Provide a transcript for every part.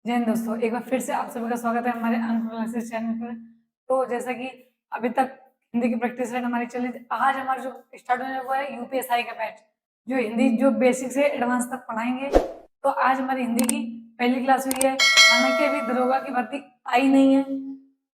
जय हिंद दोस्तों, एक बार फिर से आप सभी का स्वागत है हमारे अंक क्लासेस चैनल पर। तो जैसा कि अभी तक हिंदी की प्रैक्टिस रेट हमारी चली, आज हमारा जो स्टार्ट होने वाला है यूपीएसआई का बैच, जो हिंदी जो बेसिक से एडवांस तक पढ़ाएंगे। तो आज हमारी हिंदी की पहली क्लास हुई है। हालांकि अभी दरोगा की भर्ती आई नहीं है,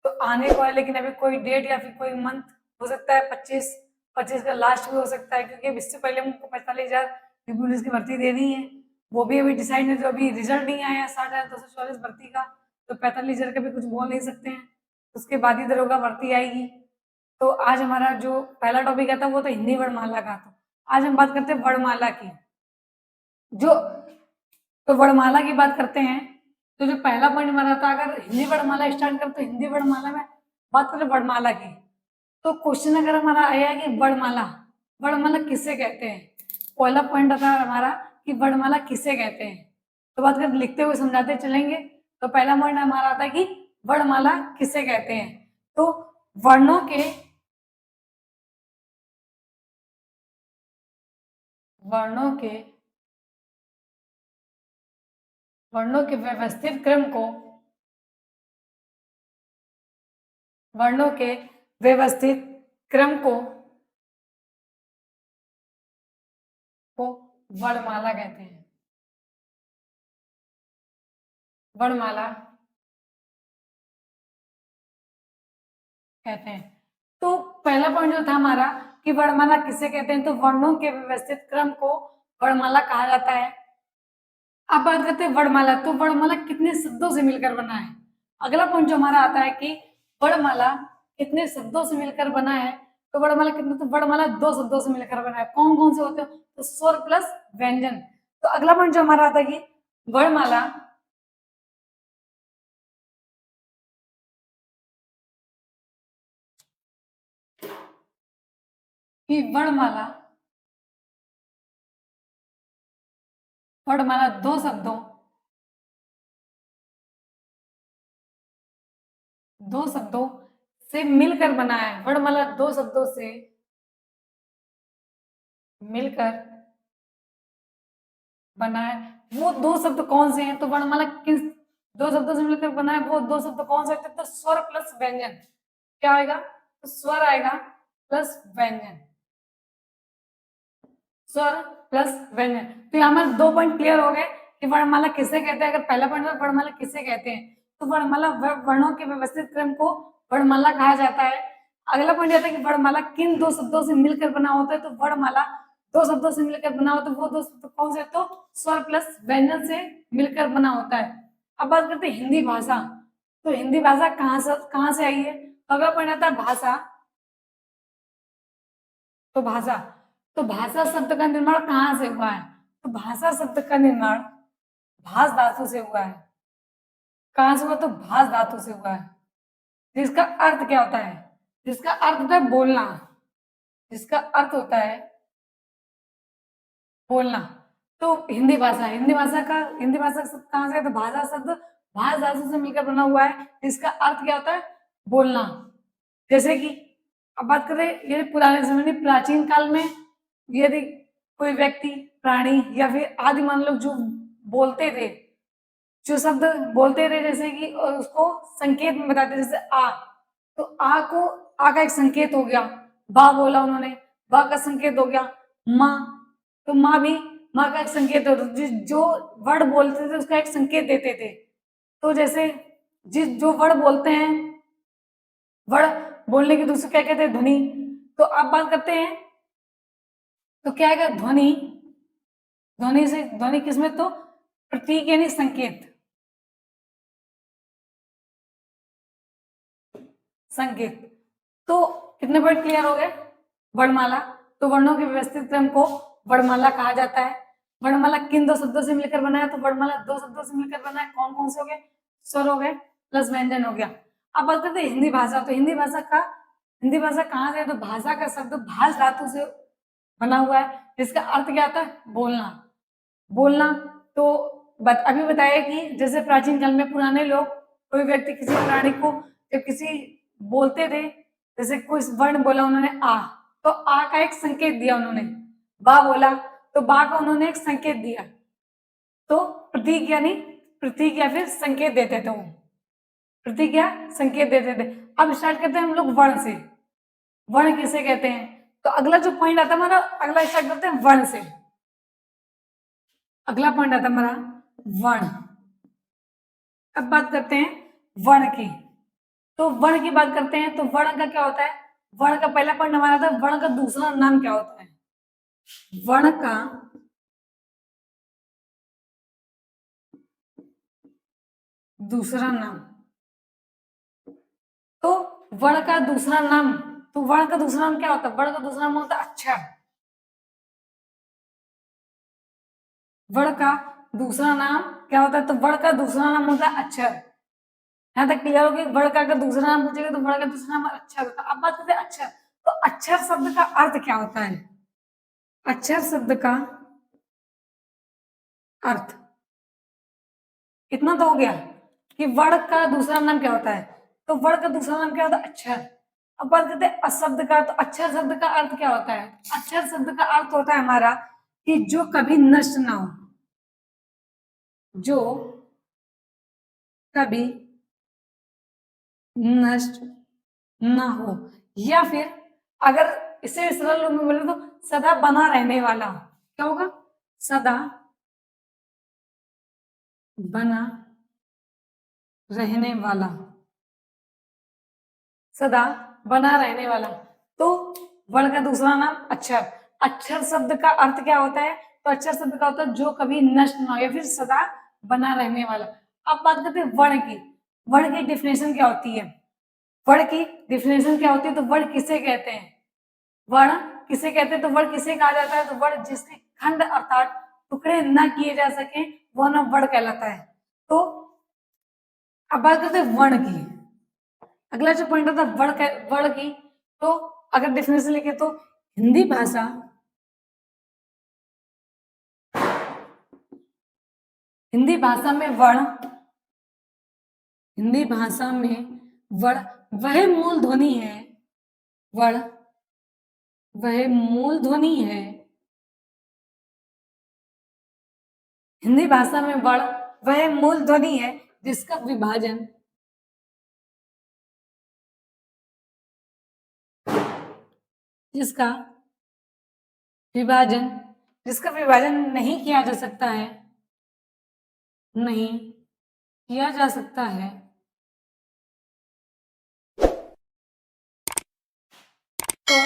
तो आने को है, लेकिन अभी कोई डेट या फिर कोई मंथ हो सकता है, 25 का लास्ट भी हो सकता है, क्योंकि इससे पहले हमको 45,000 पुलिस की भर्ती देनी है। वो भी अभी डिसाइड नहीं, जो अभी रिजल्ट नहीं आया 60,244 भर्ती का, तो 45,000 का भी कुछ बोल नहीं सकते हैं। उसके बाद ही दरोगा भर्ती आएगी। तो आज हमारा जो पहला टॉपिक आता है वो तो हिंदी वर्णमाला का। तो आज हम बात करते हैं वर्णमाला की। जो तो वर्णमाला की बात करते हैं, तो जो पहला पॉइंट हमारा था, अगर हिंदी वर्णमाला स्टार्ट करते तो हिंदी वर्णमाला में बात करें वर्णमाला की, तो क्वेश्चन अगर हमारा आया कि वर्णमाला वर्णमाला किसे कहते हैं, पहला पॉइंट आता है हमारा कि वर्णमाला किसे कहते हैं। तो बात कर लिखते हुए समझाते चलेंगे। तो पहला पॉइंट हमारा आता है कि वर्णमाला किसे कहते हैं। तो वर्णों के वर्णों के वर्णों के व्यवस्थित क्रम को वर्णों के व्यवस्थित क्रम को वर्णमाला कहते हैं। वर्णमाला कहते हैं। तो पहला पॉइंट जो था हमारा कि वर्णमाला किसे कहते हैं, तो वर्णों के व्यवस्थित क्रम को वर्णमाला कहा जाता है। अब बात करते हैं वर्णमाला। तो वर्णमाला कितने शब्दों से मिलकर बना है। अगला पॉइंट जो हमारा आता है कि वर्णमाला कितने शब्दों से मिलकर बना है। तो वर्णमाला कितने, तो वर्णमाला 2 शब्दों से मिलकर बना है। कौन कौन से होते हैं, तो स्वर प्लस व्यंजन। तो अगला पॉइंट जो हमारा आता है कि वर्णमाला वर्णमाला वर्णमाला दो शब्दों से मिलकर बना है। वर्णमाला 2 शब्दों से मिलकर बना है। वो 2 शब्द कौन से हैं, तो वर्णमाला किस 2 शब्दों से मिलकर बना है, वो 2 शब्द कौन से हैं, तो स्वर प्लस व्यंजन। क्या आएगा, तो स्वर आएगा प्लस व्यंजन। स्वर प्लस व्यंजन। तो यहाँ हमारे 2 पॉइंट क्लियर हो गए कि वर्णमाला किसे कहते हैं। अगर पहला पॉइंट में वर्णमाला किसे कहते हैं, तो वर्णमाला वर्णों के व्यवस्थित क्रम को वर्णमाला कहा जाता है। अगला पॉइंट आता है कि वर्णमाला किन 2 शब्दों से मिलकर बना होता है, तो वर्णमाला 2 शब्दों से मिलकर बना होता है। वो 2 शब्द कौन से, तो स्वर प्लस व्यंजन से मिलकर बना होता है। अब बात करते हैं हिंदी भाषा। तो हिंदी भाषा कहाँ से आई है। अगला पॉइंट आता है भाषा। तो भाषा तो भाषा शब्द का निर्माण कहाँ से हुआ है, तो भाषा शब्द का निर्माण भाष धातु से हुआ है। कहां से हुआ, तो भाष धातु से हुआ है। जिसका अर्थ क्या होता है, जिसका अर्थ होता है बोलना। जिसका अर्थ होता है बोलना। तो हिंदी भाषा शब्द कहां से है, तो भाषा शब्द भाष धातु से मिलकर बना हुआ है, जिसका अर्थ क्या होता है बोलना। जैसे कि अब बात करें, ये पुराने समय में प्राचीन काल में यदि कोई व्यक्ति, प्राणी या फिर आदि मान लोग जो बोलते थे, जो शब्द बोलते थे, जैसे कि उसको संकेत में बताते, जैसे आ, तो आ को आ का एक संकेत हो गया। बा बोला उन्होंने, बा का संकेत हो गया। माँ, तो माँ भी माँ का एक संकेत होता, जो वर्ड बोलते थे उसका एक संकेत देते थे। तो जैसे जिस जो वर्ड बोलते हैं, वर्ड बोलने की दूसरे क्या कहते हैं, ध्वनि। तो अब बात करते हैं, तो क्या है ध्वनि। ध्वनि किसमें, तो प्रतीक यानी संकेत। संकेत। तो कितने पॉइंट क्लियर हो गए। वर्णमाला, तो वर्णों के व्यवस्थित क्रम को वर्णमाला कहा जाता है। वर्णमाला किन 2 शब्दों से मिलकर बना है, तो वर्णमाला 2 शब्दों से मिलकर बना है। कौन कौन से हो गए, स्वर हो गए प्लस व्यंजन हो गया। अब बात करते हैं हिंदी भाषा। तो हिंदी भाषा कहाँ से है, तो भाषा का शब्द भाष धातु से बना हुआ है, जिसका अर्थ क्या आता है बोलना। बोलना। तो अभी बताया कि जैसे प्राचीन काल में पुराने लोग, कोई व्यक्ति किसी प्राणी को जब किसी बोलते थे, जैसे कोई वर्ण बोला उन्होंने आ, तो आ का एक संकेत दिया उन्होंने। बा बोला, तो बा का उन्होंने एक संकेत दिया। तो प्रतीक यानी प्रतीक या फिर संकेत देते थे वो, प्रतीक या संकेत देते थे। अब स्टार्ट करते हैं हम लोग वर्ण से। वर्ण किसे कहते हैं? तो अगला जो पॉइंट आता है हमारा, अगला स्टार्ट करते हैं वर्ण से। अगला पॉइंट आता है हमारा वर्ण। अब बात करते हैं वर्ण की। तो वर्ण की बात करते हैं तो वर्ण का क्या होता है? वर्ण का पहला पॉइंट हमारा था, वर्ण का दूसरा नाम क्या होता है? वर्ण का दूसरा नाम। तो वर्ण का दूसरा नाम, तो वर्ण का दूसरा नाम क्या होता है? वर्ण का दूसरा नाम होता है अक्षर। वर्ण का दूसरा नाम क्या होता है? तो वर्ण का दूसरा नाम होता है अक्षर। यहाँ तक क्लियर होगी? वर्ण का अगर दूसरा नाम पूछेगा तो वर्ण का दूसरा नाम अक्षर होता है। अब बात करते हैं अक्षर। तो अक्षर शब्द का अर्थ क्या होता है? अक्षर शब्द का अर्थ, इतना तो हो गया कि वर्ण का दूसरा नाम क्या होता है। तो वर्ण का दूसरा नाम क्या होता है? अक्षर। अब बात करते हैं अशब्द का। तो अक्षर शब्द का अर्थ क्या होता है? अक्षर शब्द का अर्थ होता है हमारा कि जो कभी नष्ट ना हो, जो कभी नष्ट ना हो, या फिर अगर इसे सरल रूप में बोले तो सदा बना रहने वाला। क्या होगा? सदा बना रहने वाला, सदा बना रहने वाला। तो वर्ण का दूसरा नाम अक्षर। अक्षर शब्द का अर्थ क्या होता है? तो अक्षर शब्द का होता है जो कभी नष्ट ना हो या फिर सदा बना रहने वाला। अब बात करते हैं वर्ण की। वर्ण की डिफिनेशन क्या होती है? वर्ण की डिफिनेशन क्या होती है? तो वर्ण किसे कहते हैं? वर्ण किसे कहते हैं? तो वर्ण किसे कहा जाता है? तो वर्ण जिसके खंड अर्थात टुकड़े न किए जा सके वह नाम वर्ण कहलाता है। तो अब बात करते हैं वर्ण की। अगला जो पॉइंट होता है वर्ण की। तो अगर डेफिनेशन लिखे तो हिंदी भाषा, हिंदी भाषा में वर्ण, हिंदी भाषा में वर्ण वह मूल ध्वनि है, वर्ण वह मूल ध्वनि है। हिंदी भाषा में वर्ण वह मूल ध्वनि है जिसका विभाजन, जिसका विभाजन जिसका विभाजन नहीं किया जा सकता है, नहीं किया जा सकता है। तो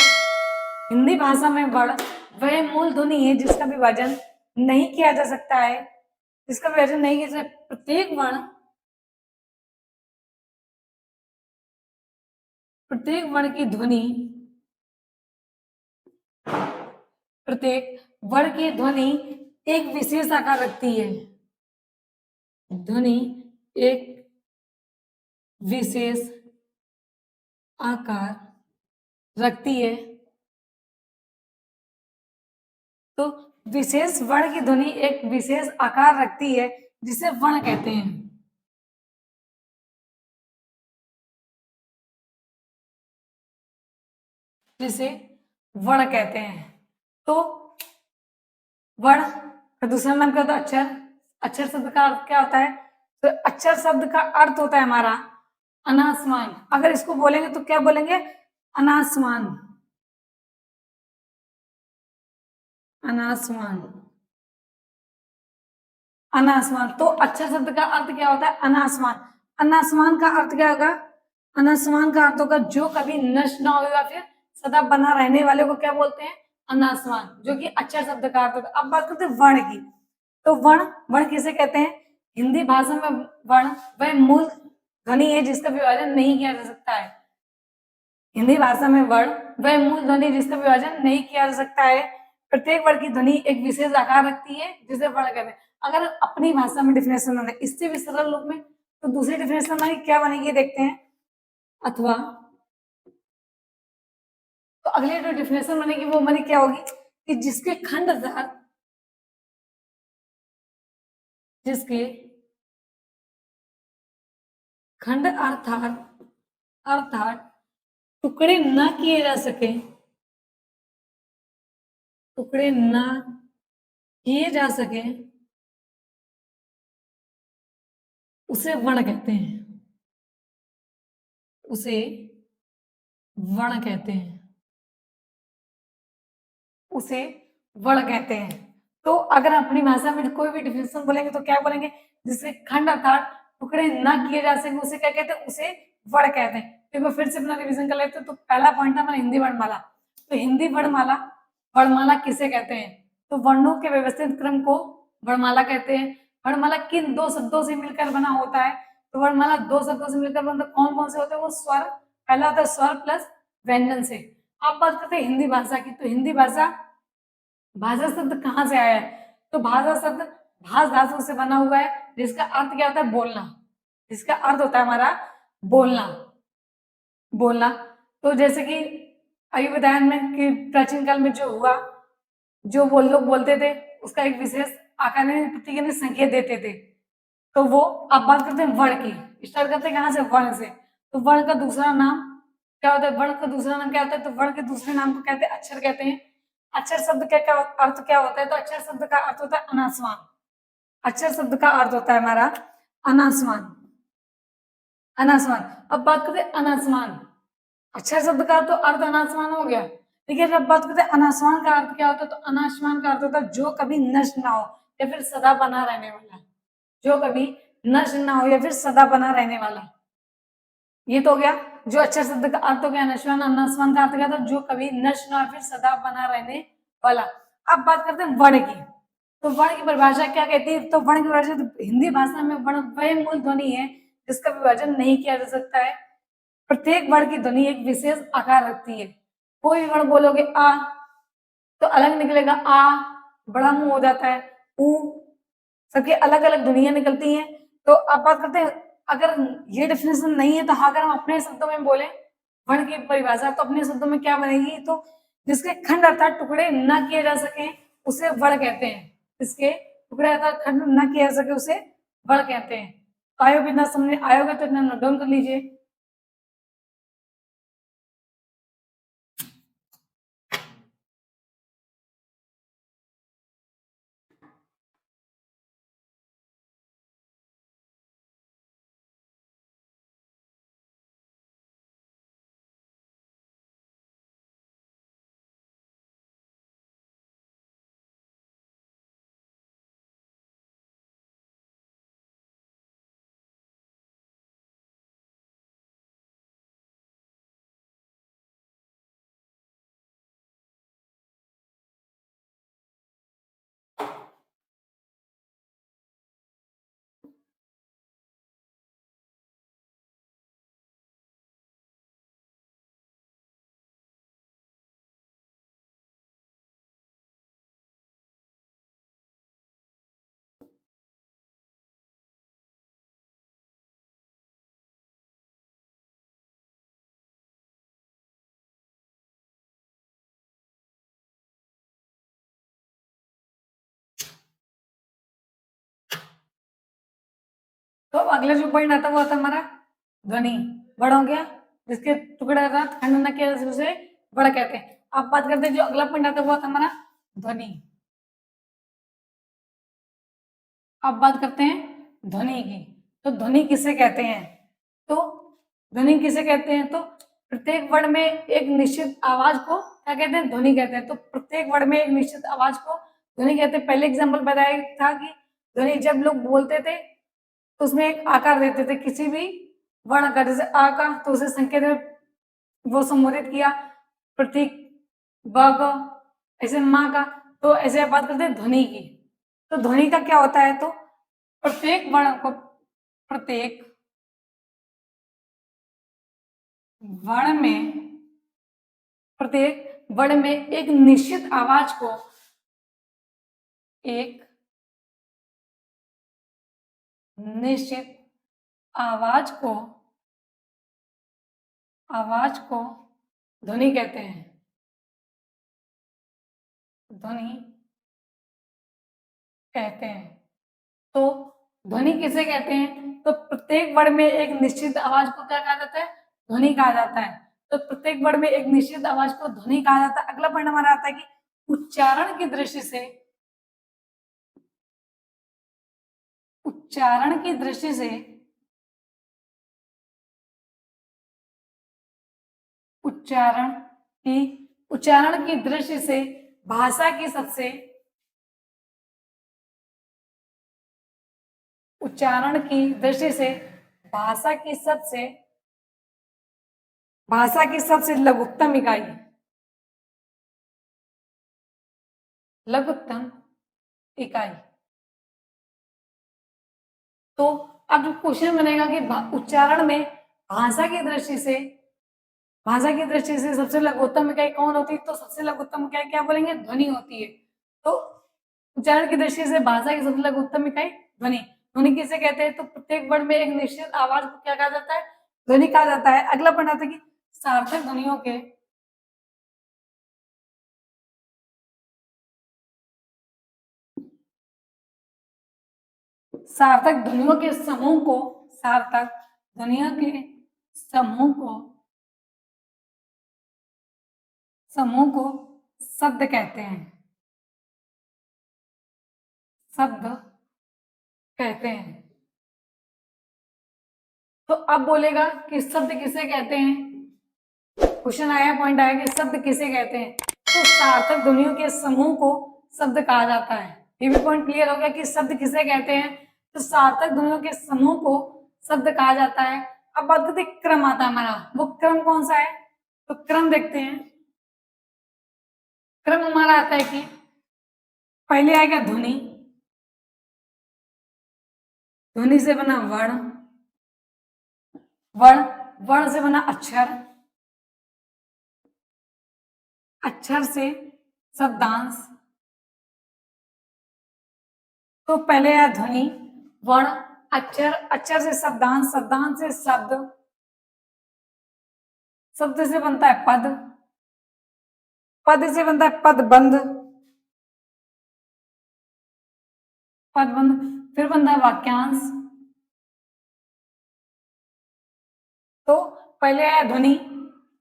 हिंदी भाषा में वर्ण वह मूल ध्वनि है जिसका विभाजन नहीं किया जा सकता है, जिसका विभाजन नहीं किया जा सकता। प्रत्येक वर्ण की ध्वनि, प्रत्येक वर्ण की ध्वनि एक विशेष आकार रखती है। ध्वनि एक विशेष आकार रखती है। तो विशेष वर्ण की ध्वनि एक विशेष आकार रखती है जिसे वर्ण कहते हैं, जिसे वर्ण कहते हैं। तो वर्ण का दूसरा नाम क्या होता है? अक्षर। अक्षर शब्द का अर्थ क्या होता है? तो अक्षर शब्द का अर्थ होता है हमारा अनासमान। अगर इसको बोलेंगे तो क्या बोलेंगे? अनासमान, अनासमान, अनासमान। तो अक्षर शब्द का अर्थ क्या होता है? अनासमान। अनासमान का अर्थ क्या होगा? अनासमान का अर्थ होगा जो कभी नष्ट ना हो या फिर सदा बना रहने वाले को क्या बोलते हैं? अनासमान, जो कि अक्षर शब्द का अर्थ होगा। अब बात करते हैं वर्ण की। तो वर्ण, वर्ण किसे कहते हैं? हिंदी भाषा में वर्ण वह मूल ध्वनि है जिसका विभाजन नहीं किया जा सकता है। हिंदी भाषा में वर्ण वह मूल ध्वनि जिसका विभाजन नहीं किया जा सकता है। प्रत्येक वर्ण की ध्वनि एक विशेष आकार रखती है जिसे वर्ण कहते हैं। अगर अपनी भाषा में डिफिनेशन बने इससे भी सरल रूप में, तो दूसरी डिफिनेशन हमारी क्या बनेगी देखते हैं। अथवा तो अगली जो डिफिनेशन बनेगी वो हमारी क्या होगी कि जिसके खंड अर्थात, जिसके खंड अर्थात अर्थात टुकड़े न किए जा सके, टुकड़े न किए जा सके उसे वर्ण कहते हैं, उसे वर्ण कहते हैं, उसे वर्ण कहते हैं। तो अगर अपनी भाषा में कोई भी डिफिनेशन बोलेंगे तो क्या बोलेंगे, जिससे खंड अर्थात टुकड़े ना किए जा सके उसे क्या कहते हैं, उसे वर्ण कहते हैं। तो मैं फिर से अपना रिवीजन कर लेते हैं। तो पहला पॉइंट है हमारा हिंदी वर्णमाला। तो हिंदी वर्णमाला, वर्णमाला किसे कहते हैं, तो वर्णों के व्यवस्थित क्रम को वर्णमाला कहते हैं। वर्णमाला किन दो शब्दों से मिलकर बना होता है, तो वर्णमाला दो शब्दों से मिलकर बनता है। कौन कौन से होते हैं, वो स्वर, पहला होता है स्वर प्लस व्यंजन से। अब बात करते हैं हिंदी भाषा की। तो हिंदी भाषा, भाषा शब्द कहाँ से आया है, तो भाषा शब्द भाष धातु से बना हुआ है, जिसका अर्थ क्या होता है, बोलना। जिसका अर्थ होता है हमारा बोलना, बोलना। तो जैसे कि अभी बताया में कि प्राचीन काल में जो हुआ, जो वो लोग बोलते थे उसका एक विशेष आकार में प्रतीक यानी संकेत देते थे। तो वो, अब बात करते हैं वर्ण की, स्टार्ट करते हैं कहाँ से, वर्ण से। तो वर्ण का दूसरा नाम क्या होता है, वर्ण का दूसरा नाम क्या होता है, तो वर्ण के दूसरे नाम को कहते हैं अक्षर कहते हैं। अक्षर शब्द का क्या अर्थ क्या होता है, तो अक्षर शब्द का अर्थ होता है अनासमान। अक्षर शब्द का अर्थ होता है हमारा अनासमान, अनासमान। अब बात करते हैं अनासमान। अक्षर शब्द का तो अर्थ अनासमान हो गया, ठीक है। जब बात करते हैं अनासमान का अर्थ क्या होता है, तो अनासमान का अर्थ होता है जो कभी नष्ट ना हो या फिर सदा बना रहने वाला, जो कभी नष्ट ना हो या फिर सदा बना रहने वाला। ये तो हो गया जो अक्षर शब्द का अर्थ हो गया अनासमान। अनासमान का अर्थ क्या था, जो कभी नष्ट ना हो फिर सदा बना रहने वाला। अब बात करते हैं वर्ण की। तो वर्ण की परिभाषा क्या कहती है, तो वर्ण की परिभाषा, तो हिंदी भाषा में वर्ण वह मूल ध्वनि है जिसका विभाजन नहीं किया जा सकता है। प्रत्येक वर्ण की ध्वनि एक विशेष आकार रखती है। कोई वर्ण बोलोगे आ तो अलग निकलेगा, आ बड़ा मुंह हो जाता है, ऊ, सबकी अलग अलग ध्वनियां निकलती हैं। तो अब बात करते हैं, अगर ये डेफिनेशन नहीं है तो अगर हम अपने शब्दों में बोले वर्ण की परिभाषा, तो अपने शब्दों में क्या बनेगी, तो जिसके खंड अर्थात टुकड़े न किए जा सके उसे वर्ण कहते हैं। इसके टुकड़े अर्थात खंड न किए जा सके उसे वर्ण कहते हैं। तो आयोग इतना समझ आयोगे तो इतना नोट डाउन कर लीजिए। तो अगला जो पॉइंट आता है वो आता है हमारा ध्वनि। बड़ा हो गया, जिसके टुकड़े अर्थात खंड न किया जाए उसे बड़ा कहते हैं। अब बात करते हैं जो अगला पॉइंट आता है वो आता है हमारा ध्वनि। अब बात करते हैं ध्वनि की। तो ध्वनि किसे कहते हैं, तो ध्वनि किसे कहते हैं, तो प्रत्येक वर्ण में एक निश्चित आवाज को क्या कहते हैं, ध्वनि कहते हैं। तो प्रत्येक वर्ण में एक निश्चित आवाज को ध्वनि कहते हैं। पहले एग्जाम्पल बताया था कि ध्वनि जब लोग बोलते थे तो उसमें एक आकार देते थे किसी भी वर्ण का, जैसे आ का तो उसे संकेत में वो संबोधित किया, प्रतीक ब का, ऐसे माँ का। तो ऐसे बात करते हैं ध्वनि की। तो ध्वनि का क्या होता है, तो प्रत्येक वर्ण को, प्रत्येक वर्ण में, प्रत्येक वर्ण में एक निश्चित आवाज को, एक निश्चित आवाज को, आवाज को ध्वनि कहते हैं। ध्वनि कहते हैं। तो ध्वनि किसे कहते हैं, तो प्रत्येक वर्ण में एक निश्चित आवाज को क्या कहा जाता है, ध्वनि कहा जाता है। तो प्रत्येक वर्ण में एक निश्चित आवाज को ध्वनि कहा जाता है। अगला पॉइंट हमारा आता है कि उच्चारण की दृष्टि से, उच्चारण की दृष्टि से उच्चारण की दृष्टि से भाषा की सबसे उच्चारण की दृष्टि से भाषा की सबसे लघुत्तम इकाई लघुत्तम इकाई। तो अब क्वेश्चन बनेगा कि उच्चारण में भाषा की दृष्टि से सबसे लघुत्तम इकाई कौन होती है? तो सबसे लघुत्तम इकाई क्या बोलेंगे? ध्वनि होती है। तो उच्चारण की दृष्टि से भाषा की सबसे लघुत्तम इकाई ध्वनि। ध्वनि किसे कहते हैं? तो प्रत्येक वर्ण में एक निश्चित आवाज को क्या कहा जाता है? ध्वनि कहा जाता है। अगला पॉइंट आता है कि सार्थक ध्वनियों के सार्थक ध्वनियों के समूह को सार्थक ध्वनियों के समूह को शब्द कहते हैं। शब्द कहते हैं। तो अब बोलेगा कि शब्द किसे कहते हैं? क्वेश्चन आया, पॉइंट आया कि शब्द किसे कहते हैं? तो सार्थक ध्वनियों के समूह को शब्द कहा जाता है। ये भी पॉइंट क्लियर हो गया कि शब्द किसे कहते हैं? तो सार्थक ध्वनियों के समूह को शब्द कहा जाता है। अब बात करते क्रम आता है हमारा, वो क्रम कौन सा है? तो क्रम देखते हैं। क्रम हमारा आता है कि पहले आएगा ध्वनि, ध्वनि से बना वर्ण, वर्ण से बना अक्षर, अक्षर से शब्दांश। तो पहले आया ध्वनि, वर्ण, अक्षर, अक्षर से शब्दांश, शब्दांश से शब्द, शब्द से बनता है पद, पद से बनता है पदबंध, पदबंध फिर बनता है वाक्यांश। तो पहले आया ध्वनि,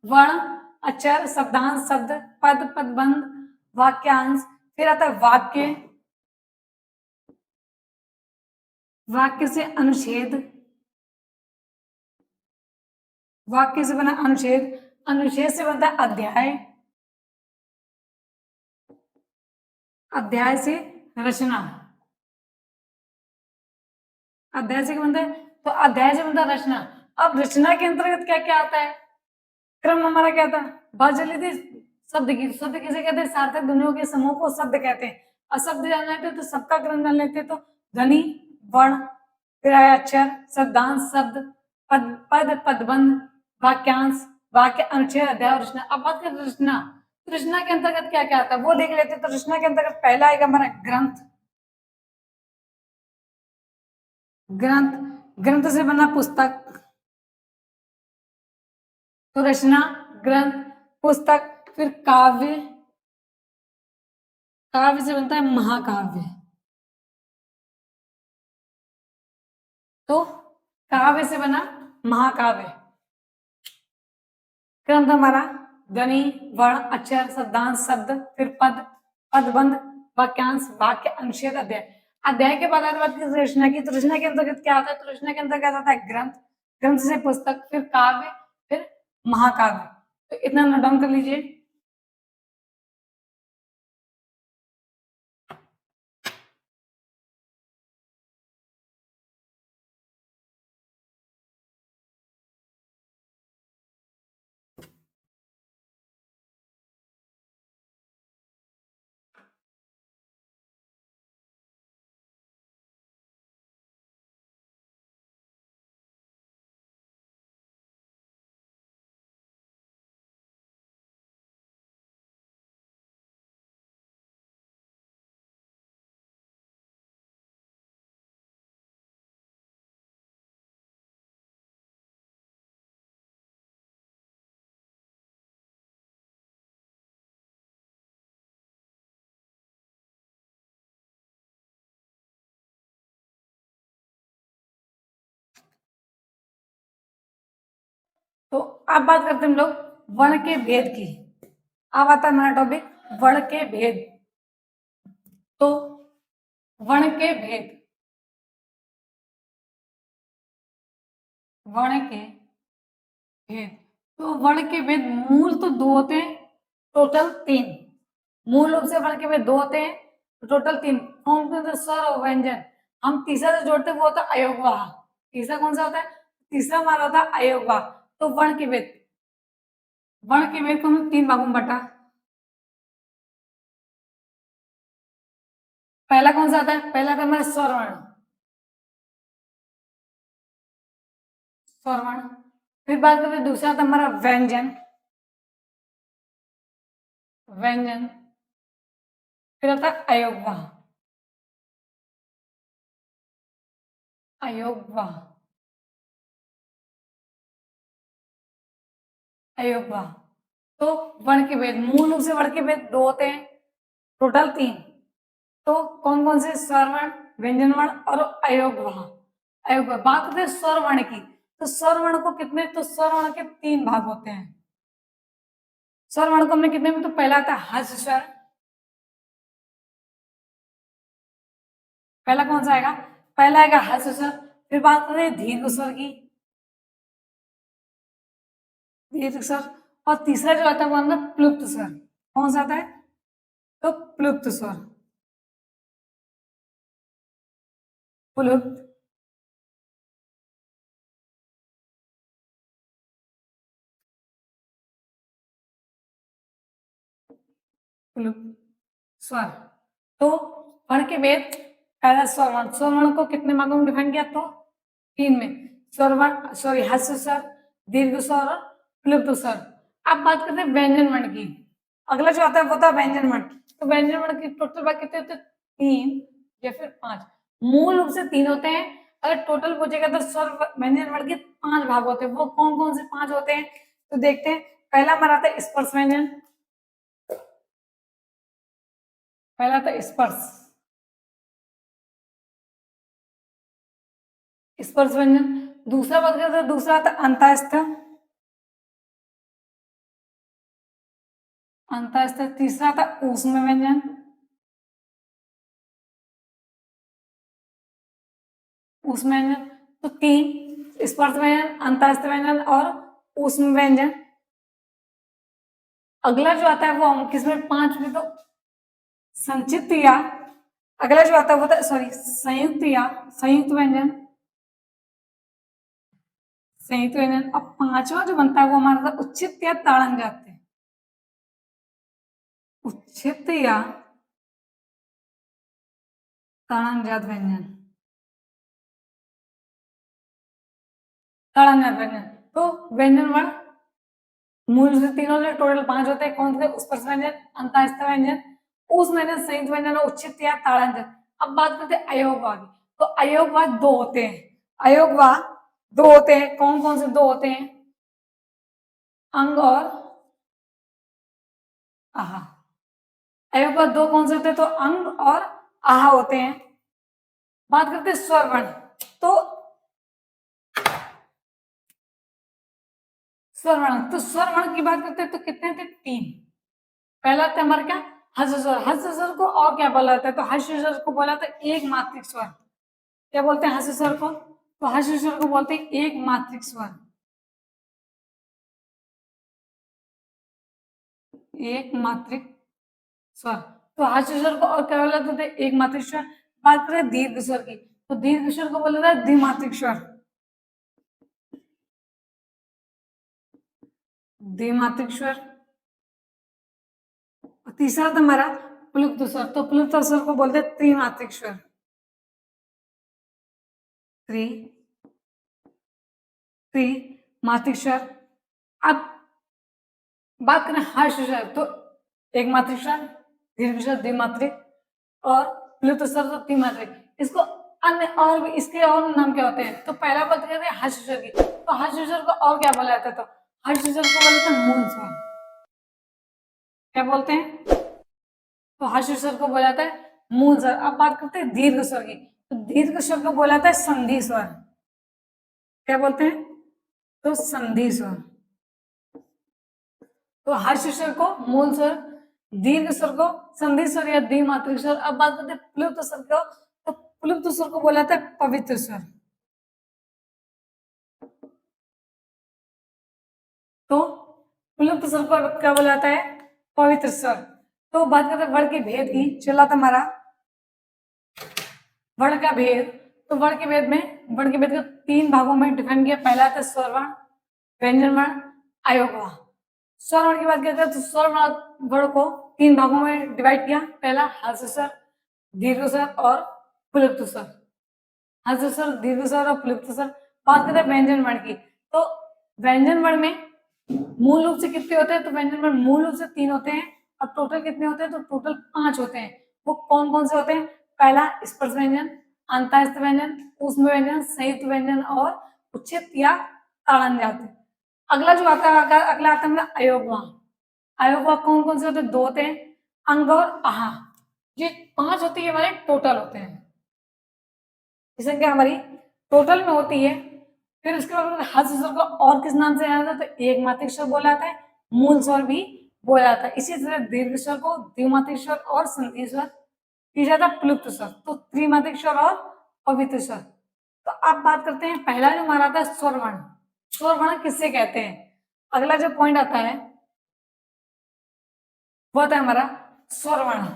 वर्ण, अक्षर, शब्दांश, शब्द, पद, पदबंध, वाक्यांश। फिर आता है वाक्य, वाक्य से अनुच्छेद, वाक्य से बना अनुच्छेद, अनुच्छेद से बनता है अध्याय, अध्याय से रचना, अध्याय से क्या बनता है? तो अध्याय से बनता है रचना। अब रचना के अंतर्गत क्या क्या आता है? क्रम हमारा क्या था? बात चली थी शब्द की। शब्द किसे कहते हैं? सार्थक ध्वनियों के समूह को शब्द कहते हैं। अशब्द जान लेते तो सबका क्रम जान लेते तो ध्वनि, वर्ण, फिर आया अक्षर, शब्दांश, शब्द, पदबंध, वाक्यांश, वाक्य, अनुच्छेद, अध्याय और रचना। अब बात करें रचना, रचना के अंतर्गत क्या क्या आता है वो देख लेते। तो रचना के अंतर्गत पहला आएगा हमारा ग्रंथ, ग्रंथ, ग्रंथ से बना पुस्तक। तो रचना, ग्रंथ, पुस्तक, फिर काव्य, काव्य से बनता है महाकाव्य। तो काव्य से बना महाकाव्य। ग्रंथ हमारा ध्वनि, वर्ण, अक्षर, शब्दांश, शब्द, फिर पद, पदबंध, वाक्यांश, वाक्य, अनुच्छेद, अध्याय। अध्याय के बाद बात की रचना की। तो रचना के अंतर्गत क्या आता है? तो रचना के अंतर्गत आता है ग्रंथ, ग्रंथ से पुस्तक, फिर काव्य, फिर महाकाव्य। तो इतना नोट डाउन कर लीजिए। तो अब बात करते हैं हम लोग वर्ण के भेद की। अब आता है हमारा टॉपिक वर्ण के भेद। तो वर्ण के भेद, वर्ण के भेद। तो वर्ण के भेद मूल तो दो होते हैं, टोटल तीन। मूल रूप से वर्ण के भेद दो होते हैं, टोटल तीन। कौन कौन सा? स्वर और व्यंजन। हम तीसरा जो जोड़ते हैं वो होता है अयोगवाह। तीसरा कौन सा होता है? तीसरा हमारा होता है अयोगवाह। तो वर्ण के भेद, वर्ण के भेद को हम तीन भागों में बटा। पहला कौन सा आता है? पहला आता है हमारा स्वर वर्ण, स्वर वर्ण। फिर बात करते हैं दूसरा आता है हमारा व्यंजन, व्यंजन। फिर आता है अयोगवाह, अयोगवाह, अयोगवाह। तो वर्ण के भेद, मूल रूप से वर्ण के भेद दो होते हैं, टोटल तीन। तो कौन कौन से? स्वर वर्ण, व्यंजन वर्ण और अयोगवाह। अयोगवाह। बात करते हैं स्वर वर्ण की। तो स्वर वर्ण को कितने? तो स्वर वर्ण के तीन भाग होते हैं। स्वर वर्ण को हमने कितने में? तो पहला आता है हर्ष स्वर। पहला कौन सा आएगा? पहला आएगा हर्ष स्वर। फिर बात करते हैं दीर्घ स्वर की, दीर्घ स्वर। और तीसरा जो आता है वो आता है प्लुप्त स्वर। कौन सा आता है? तो प्लुप्त स्वर, प्लुप्त, प्लुप्त स्वर। तो वर्ण के भेद, पहला स्वर वर्ण। स्वर वर्ण को कितने भागों में डिफाइन किया? तो तीन में। स्वर वर्ण, सॉरी, हर्ष स्वर, दीर्घ स्वर और प्लुप्त स्वर। अब बात करते हैं व्यंजन वर्ण की। अगला जो आता है वो होता है व्यंजन वर्ण। तो व्यंजन वर्ण की टोटल भाग कितने होते हैं? तीन या फिर पांच। मूल रूप से तीन होते हैं, अगर टोटल पूछेगा तो स्वर व्यंजन वर्ण के पांच भाग होते हैं। वो कौन कौन से पांच होते हैं? तो देखते हैं। पहला हमारा आता है स्पर्श व्यंजन, पहला था स्पर्श, स्पर्श व्यंजन। दूसरा बात करते हैं, दूसरा आता है अंतःस्थ, अंतःस्थ। तीसरा था ऊष्म व्यंजन, ऊष्म व्यंजन। तो तीन, स्पर्श व्यंजन, अंतःस्थ व्यंजन और ऊष्म व्यंजन। अगला जो आता है वो हम किसमें? पांच में। तो संक्षिप्त या, अगला जो आता है वो था, सॉरी, संयुक्त या, संयुक्त व्यंजन, संयुक्त व्यंजन। अब पांचवा जो बनता है वो हमारा था उच्छिष्ट या ताड़न जाते हैं, उच्छिष्ट या ताड़नजात व्यंजन, ताड़नजात व्यंजन। तो व्यंजन वर्ण मूल से तीनों से टोटल पांच होते हैं। कौन से? स्पर्श व्यंजन, अंतःस्थ व्यंजन, ऊष्म व्यंजन, संयुक्त व्यंजन और उच्छिष्ट या ताड़नजात। अब बात करते हैं अयोगवाह की। तो अयोगवाह दो होते हैं, अयोगवाह दो होते हैं। कौन कौन से दो होते हैं? अंग और आहा। अयोगवाह दो कौन से होते हैं? तो अंग और आहा होते हैं। बात करते हैं स्वर वर्ण। तो स्वर वर्ण, तो स्वर वर्ण की बात करते हैं तो कितने थे? तीन। पहला था हमारा क्या? हर्ष स्वर। हर्ष स्वर को और क्या बोला जाता है? तो हर्ष स्वर को बोला जाता है एक मात्रिक स्वर। क्या बोलते हैं हर्ष स्वर को? तो हर्ष स्वर को बोलते हैं एक मात्रिक स्वर, एक मात्रिक स्वर। तो हर्ष स्वर को और क्या बोला जाता है? एक मात्रिक स्वर। बात करें दीर्घ स्वर की, तो दीर्घ स्वर को बोला जाता है द्विमात्रिक स्वर, द्विमात्रिक स्वर। तीसरा था हमारा प्लुप्त स्वर। तो प्लुप्त स्वर को बोलते हैं त्रिमात्रिक स्वर, त्रि, त्रिमात्रिक स्वर। अब बात करें हर्ष स्वर, तो एक मात्रिक स्वर, दीर्घ स्वर द्विमात्रिक और प्लुप्त स्वर तो त्रिमात्रिक। इसको अन्य और भी इसके और नाम क्या होते हैं? तो पहला बात करते हैं हर्ष स्वर की। तो हर्ष स्वर को और क्या बोला जाता है? तो हर्ष स्वर को बोलते हैं मूल स्वर। क्या बोलते हैं? तो हर्ष स्वर को बोला जाता है मूल स्वर। अब बात करते हैं दीर्घ स्वर की। तो दीर्घ स्वर को बोला जाता है संधि स्वर। क्या बोलते हैं? तो संधि स्वर। तो हर्ष स्वर को मूल स्वर, दीर्घ स्वर को संधि स्वर या द्विमात्रिक स्वर। अब बात करते हैं प्लुप्त स्वर को। तो प्लुप्त स्वर को बोला जाता है पवित्र स्वर। तो प्लुप्त स्वर को क्या बोला जाता है? पवित्र स्वर। तो बात करते हैं वर्ण के भेद की। चला था हमारा वर्ण का भेद। तो वर्ण के भेद को 3 भागों में डिफाइन किया। पहला था स्वर वर्ण, व्यंजन वर्ण, अयोग वर्ण। स्वर वर्ण की बात करते हैं तो स्वर वर्ण को 3 भागों में डिवाइड किया। पहला ह्रस्व स्वर, दीर्घ स्वर और प्लुप्त स्वर। ह्रस्व स्वर, दीर्घ स्वर और प्लुप्त स्वर। बात करते हैं व्यंजन वर्ण की। तो व्यंजन वर्ण में मूल रूप से कितने होते हैं? तो व्यंजन वर्ण मूल रूप से 3 होते हैं और टोटल कितने होते हैं? तो टोटल 5 होते हैं। वो कौन कौन से होते हैं? पहला स्पर्श व्यंजन, अंतःस्थ व्यंजन, ऊष्म व्यंजन, संयुक्त व्यंजन और उच्छिष्ट या ताड़न जाति। अगला जो आता है अगला आता है अयोगवा। अयोगवा कौन कौन से होते हैं? 2 होते हैं, अंग और आहा। ये 5 होती है हमारे टोटल होते हैं। ये संख्या हमारी टोटल में होती है। फिर उसके बाद ह्रस्व स्वर को और किस नाम से जाना जाता है? तो एक मात्रिक स्वर बोला जाता है, मूल स्वर भी बोला जाता है। इसी तरह दीर्घ स्वर को द्विमात्रिक स्वर और संधि स्वर, तीसरा था प्लुप्त स्वर, तो त्रिमात्रिक स्वर और पवित्र स्वर। तो अब बात करते हैं पहला जो हमारा था स्वर वर्ण। स्वर वर्ण किससे कहते हैं? अगला जो पॉइंट आता है वो था हमारा स्वर वर्ण।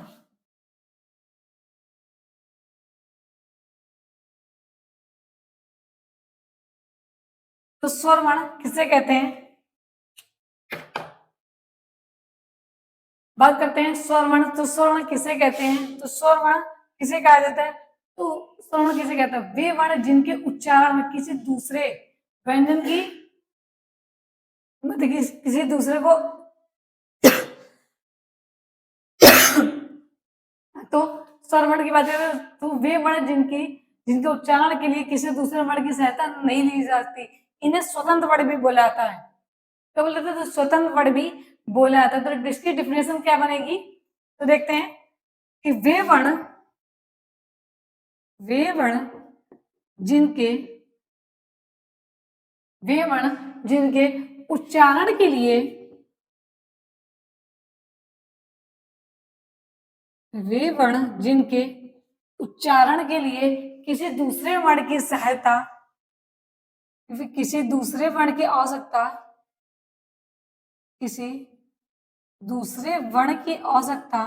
तो स्वर वर्ण किससे कहते हैं? बात करते हैं स्वर वर्ण। तो स्वर वर्ण किसे कहते हैं? तो स्वर वर्ण किसे कहा जाता है? तो स्वर वर्ण किसे कहते हैं? वे वर्ण जिनके उच्चारण में किसी दूसरे व्यंजन की मतलब किसी दूसरे को तो स्वर वर्ण की बात करें तो वे वर्ण जिनके उच्चारण के लिए किसी दूसरे वर्ण की सहायता नहीं ली जाती, इन्हें स्वतंत्र वर्ण भी बोला जाता है। क्या बोलते थे? तो स्वतंत्र वर्ण भी बोला जाता है। तो इसकी डिफिनेशन क्या बनेगी? तो देखते हैं कि वे वर्ण जिनके उच्चारण के लिए वे वर्ण जिनके उच्चारण के लिए किसी दूसरे वर्ण की सहायता, किसी दूसरे वर्ण की आवश्यकता, किसी दूसरे वर्ण की आवश्यकता,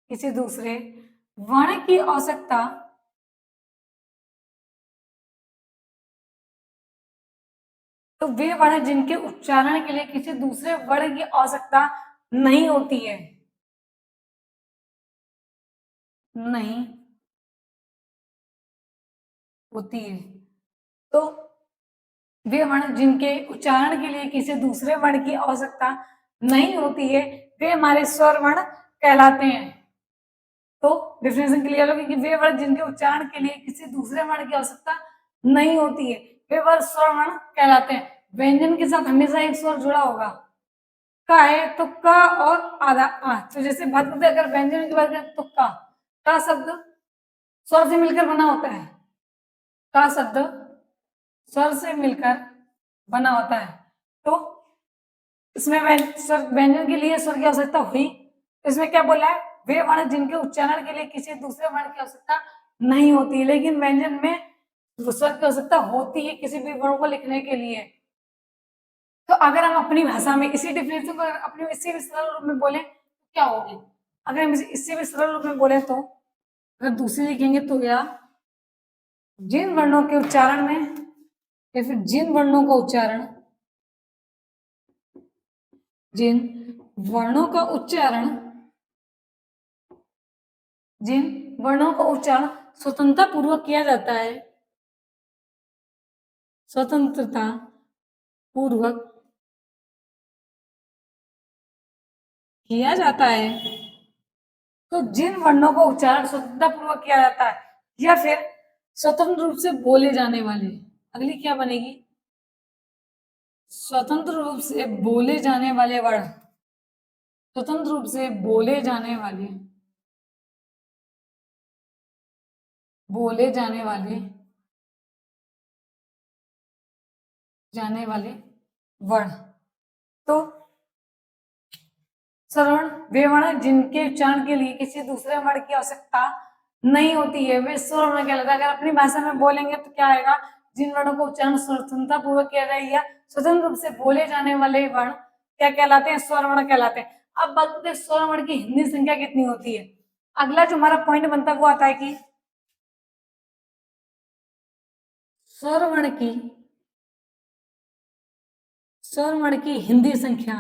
किसी दूसरे वर्ण की आवश्यकता तो वे वर्ण जिनके उच्चारण के लिए किसी दूसरे वर्ण की आवश्यकता नहीं होती है, नहीं होती है। तो वे वर्ण जिनके उच्चारण के लिए किसी दूसरे वर्ण की आवश्यकता नहीं होती है वे हमारे स्वर वर्ण कहलाते हैं। तो डिफिनेशन क्लियर होगी कि वे वर्ण जिनके उच्चारण के लिए किसी दूसरे वर्ण की आवश्यकता नहीं होती है वे वर्ण स्वर वर्ण कहलाते हैं। व्यंजन के साथ हमेशा एक स्वर जुड़ा होगा। का है तो का और आधा आ। तो जैसे बात करते हैं अगर व्यंजन की बात करें तो का शब्द स्वर से मिलकर बना होता है। का शब्द स्वर से मिलकर बना होता है। तो इसमें व्यंजन के लिए स्वर की आवश्यकता हुई। इसमें क्या बोला है? वे वर्ण जिनके उच्चारण के लिए किसी दूसरे वर्ण की आवश्यकता नहीं होती, लेकिन व्यंजन में स्वर की आवश्यकता होती है किसी भी वर्ण को लिखने के लिए। तो अगर हम अपनी भाषा में इसी डिफिनेशन को अपने इससे भी सरल रूप में बोले तो क्या होगी? अगर हम इससे भी सरल रूप में बोले तो अगर दूसरी लिखेंगे तो या जिन वर्णों के उच्चारण में या फिर जिन वर्णों का उच्चारण जिन वर्णों का उच्चारण जिन वर्णों का उच्चारण स्वतंत्रता पूर्वक किया जाता है, स्वतंत्रता पूर्वक किया जाता है। तो जिन वर्णों का उच्चारण स्वतंत्रता पूर्वक किया जाता है या फिर स्वतंत्र रूप से बोले जाने वाले, अगली क्या बनेगी? स्वतंत्र रूप से बोले जाने वाले वर्ण, स्वतंत्र रूप से बोले जाने वाले जाने वाले वर्ण। तो स्वर्ण वे वर्ण जिनके उच्चारण के लिए किसी दूसरे वर्ण की आवश्यकता नहीं होती है वे स्वर्ण कहलाता है। अगर अपनी भाषा में बोलेंगे तो क्या आएगा? जिन वर्णों को उच्चारण स्वतंत्रता पूर्वक किया जाए या स्वतंत्र रूप से बोले जाने वाले वर्ण क्या कहलाते हैं? स्वर वर्ण कहलाते हैं। अब बात करते हैं स्वर वर्ण की हिंदी संख्या कितनी होती है। अगला जो हमारा पॉइंट बनता है वो आता है कि स्वर वर्ण की हिंदी संख्या।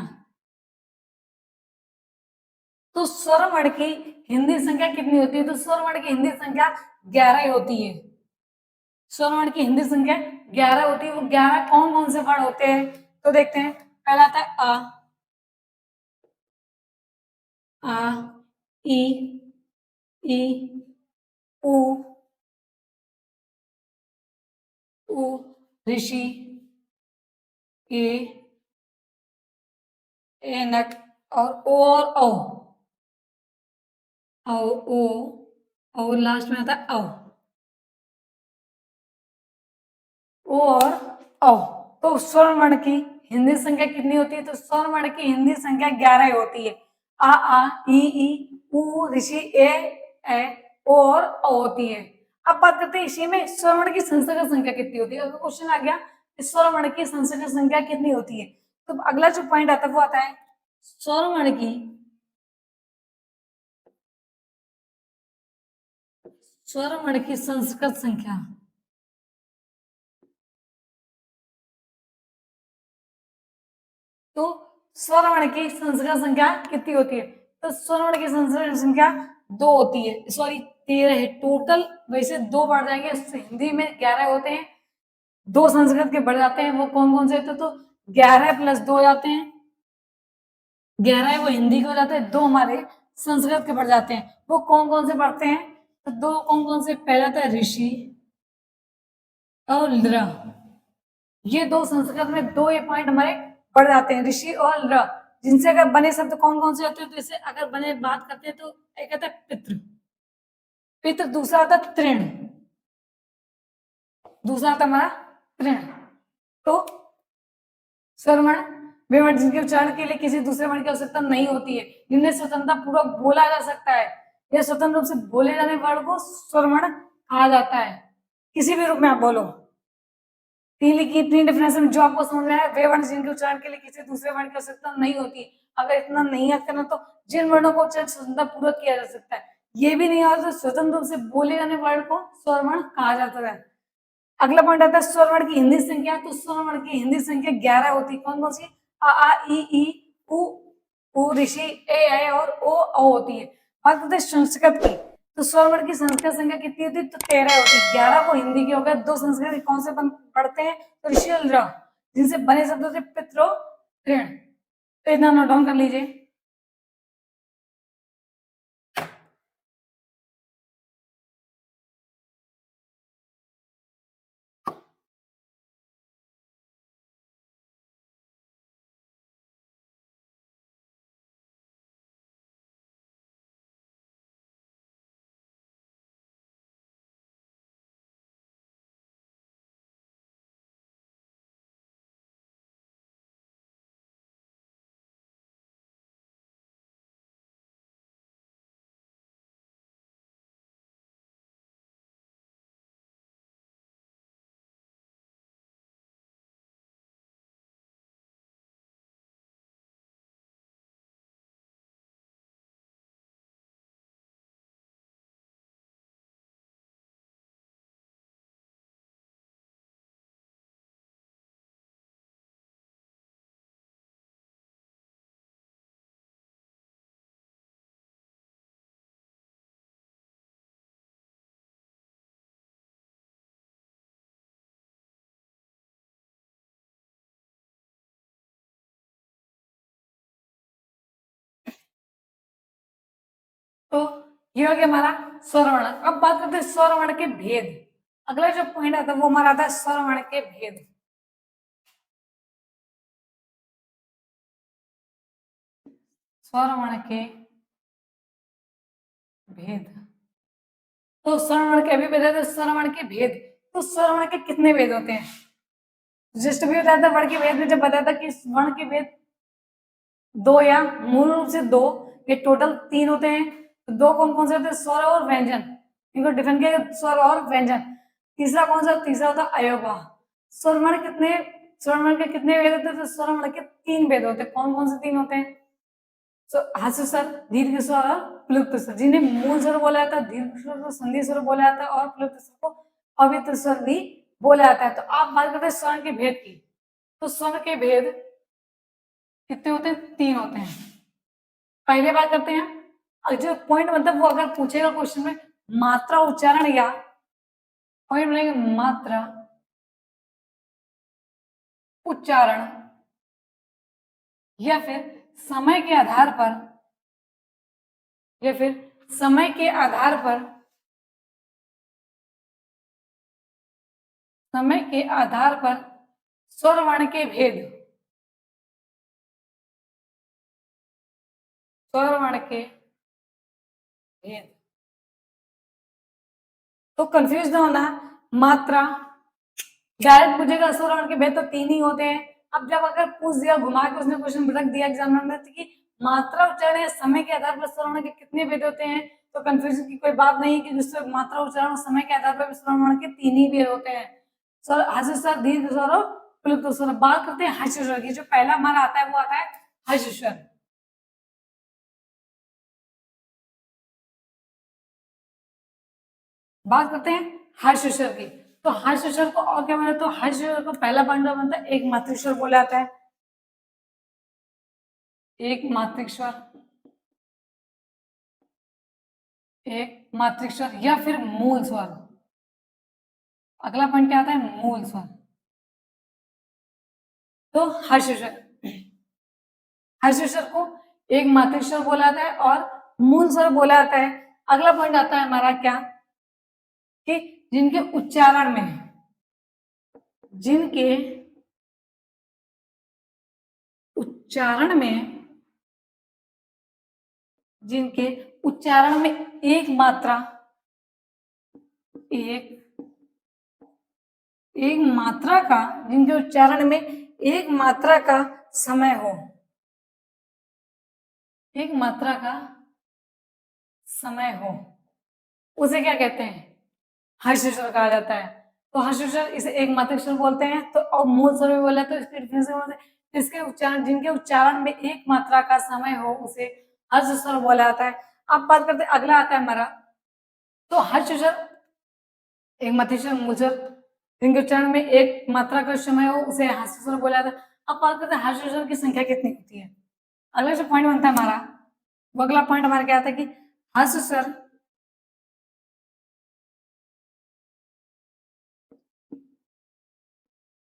तो स्वर वर्ण की हिंदी संख्या कितनी होती है? तो स्वर वर्ण की हिंदी संख्या 11 होती है। स्वर वर्ण की हिंदी संख्या 11 होती है। वो 11 कौन कौन से वर्ण होते हैं? तो देखते हैं। पहला आता है आ, ई, ई, उ, ऋषि, ए, नट और ओ और औ। औ, ओ और लास्ट में आता है औ। ओ और औ। तो स्वर वर्ण की हिंदी संख्या कितनी होती है? तो स्वर वर्ण की हिंदी संख्या 11 होती है। आ, ई, उ, ऋषि, ए, ओ और औ होती है। अब बात करते हैं इसी में स्वर वर्ण की संस्कृत संख्या कितनी होती है। अगर क्वेश्चन आ गया स्वर वर्ण की संस्कृत संख्या कितनी होती है, तो अगला जो पॉइंट आता है वो आता है स्वर वर्ण की संस्कृत संख्या। तो स्वर वर्ण की संस्कृत संख्या कितनी होती है? तो स्वर वर्ण की संस्कृत संख्या 2 होती है, सॉरी 13 है टोटल। वैसे 2 बढ़ जाएंगे, हिंदी में 11 होते हैं, 2 संस्कृत के बढ़ जाते हैं। वो कौन कौन से होते हैं? तो 11 प्लस 2 जाते हैं, 11 वो हिंदी के हो जाते हैं, 2 हमारे संस्कृत के बढ़ जाते हैं। वो कौन कौन से बढ़ते हैं? तो 2 कौन कौन से? पहला था ऋषि और ल। ये 2 संस्कृत में 2 ये पॉइंट हमारे बढ़ जाते हैं, ऋषि और ल, जिनसे अगर बने शब्द कौन कौन से होते हैं? तो इससे अगर बने बात करते हैं तो एक आता है पितृ, दूसरा आता है तृण, दूसरा आता हमारा तृण। तो स्वर वर्ण वे वर्ण जिनके उच्चारण के लिए किसी दूसरे वर्ण की आवश्यकता नहीं होती है, जिन्हें स्वतंत्रता पूर्वक बोला जा सकता है या स्वतंत्र रूप से बोले जाने वर्ण को स्वर वर्ण कहा जाता है। किसी भी रूप में आप बोलो। तीन की इतनी डिफरेंस में जो आपको समझ में आया, वे वर्ण जिनके उच्चारण के लिए किसी दूसरे वर्ण की आवश्यकता नहीं होती। अगर इतना नहीं याद करना तो जिन वर्णों को उच्चारण स्वतंत्रता पूर्वक किया जा सकता है, ये भी नहीं आता तो स्वतंत्र रूप से बोले जाने वर्ण को स्वर वर्ण कहा जाता है। अगला पॉइंट आता है स्वर वर्ण की हिंदी संख्या। तो स्वर वर्ण की हिंदी संख्या 11 होती है। कौन कौन सी? आ, ई, उ, ऋषि, ए और ओ होती है। बात करते हैं संस्कृत की। तो स्वर वर्ण की संस्कृत संख्या कितनी होती है? तो 13 होती है। 11 को हिंदी के हो गए, 2 संस्कृत के कौन से पढ़ते हैं? तो ऋषि और र, जिनसे बने शब्द होते पितरो, ऋण। तो इतना नोट डाउन कर लीजिए। तो ये हो गया हमारा स्वर वर्ण। अब बात करते हैं स्वर वर्ण के भेद। अगला जो पॉइंट आता है वो हमारा आता है स्वर वर्ण के भेद। स्वर वर्ण के भेद। तो स्वर वर्ण के अभी भेद है, स्वर वर्ण के भेद। तो स्वर वर्ण के कितने भेद होते हैं? जस्ट भी बताया था वर्ण के भेद में, जब बताया था कि वर्ण के भेद 2 या मूल रूप से 2, ये टोटल 3 होते हैं। तो 2 कौन कौन से होते हैं? स्वर और व्यंजन। इनको डिफरेंट किया स्वर और व्यंजन। तीसरा कौन सा? तीसरा होता है अयोगा। स्वर वर्ण कितने स्वरवर्ण के कितने भेद होते हैं? तो स्वरवर्ण के 3 भेद होते हैं। कौन कौन से 3 होते हैं? ह्रस्व स्वर, दीर्घ स्वर और प्लुप्त स्वर। जिन्हें मूल स्वर बोला जाता है, दीर्घ स्वर को संधि स्वर बोला जाता है और प्लुप्त स्वर को अवित्र स्वर भी बोला जाता है। तो आप बात करते हैं स्वर के भेद की, तो स्वर के भेद कितने होते हैं? 3 होते हैं। पहले बात करते हैं जो पॉइंट, मतलब वो अगर पूछेगा क्वेश्चन में मात्रा उच्चारण, या पॉइंट बनेगा मात्रा उच्चारण, या फिर समय के आधार पर, या फिर समय के आधार पर, समय के आधार पर स्वरवर्ण के भेद, स्वरवर्ण के भेद। तो कंफ्यूज ना होना, मात्रा डायरेक्ट पूछेगा स्वरवर्ण के भेद तो 3 ही होते हैं। अब जब अगर पूछ दिया घुमा के, उसने क्वेश्चन रख दिया एग्जामिनर ने कि मात्रा उच्चारण या समय के आधार पर स्वरवर्ण के कितने भेद होते हैं, तो कंफ्यूजन की कोई बात नहीं है कि जिससे मात्रा उच्चारण और समय के आधार पर स्वरवर्ण के 3 ही भेद होते हैं। स्वर, ह्रस्व स्वर, दीर्घ स्वर और प्लुप्त स्वर। बात करते हैं ह्रस्व स्वर की। जो पहला हमारा आता है वो आता है ह्रस्व स्वर। बात करते हैं ह्रस्व स्वर की। तो ह्रस्व स्वर को और क्या बनता है? तो ह्रस्व स्वर को पहला पॉइंट बनता है एक मात्रिक स्वर बोला जाता है, एक मात्रिक स्वर, एक मात्रिक स्वर या फिर मूल स्वर। अगला पॉइंट क्या आता है? मूल स्वर। तो ह्रस्व स्वर, ह्रस्व स्वर को एक मात्रिक स्वर बोला जाता है और मूल स्वर बोला जाता है। अगला पॉइंट आता है हमारा क्या, कि जिनके उच्चारण में, जिनके उच्चारण में, जिनके उच्चारण में एक मात्रा, एक एक मात्रा का, जिनके उच्चारण में एक मात्रा का समय हो, एक मात्रा का समय हो, उसे क्या कहते हैं? ह्रस्व स्वर कहा जाता है। तो ह्रस्व स्वर इसे एक मात्रिक स्वर बोलते हैं। तो और मूल स्वर भी बोला, तो इसके डिफरेंस इसके उच्चारण, जिनके उच्चारण में एक मात्रा का समय हो उसे ह्रस्व स्वर बोला जाता है। अब बात करते हैं, अगला आता है हमारा, तो ह्रस्व स्वर एक मात्रिक स्वर, मूल स्वर, जिनके उच्चारण में एक मात्रा का समय हो उसे ह्रस्व स्वर बोला जाता है। अब बात करते हैं ह्रस्व स्वर की संख्या कितनी होती है। अगला जो पॉइंट बनता है हमारा, वो अगला पॉइंट हमारा क्या आता है कि ह्रस्व स्वर,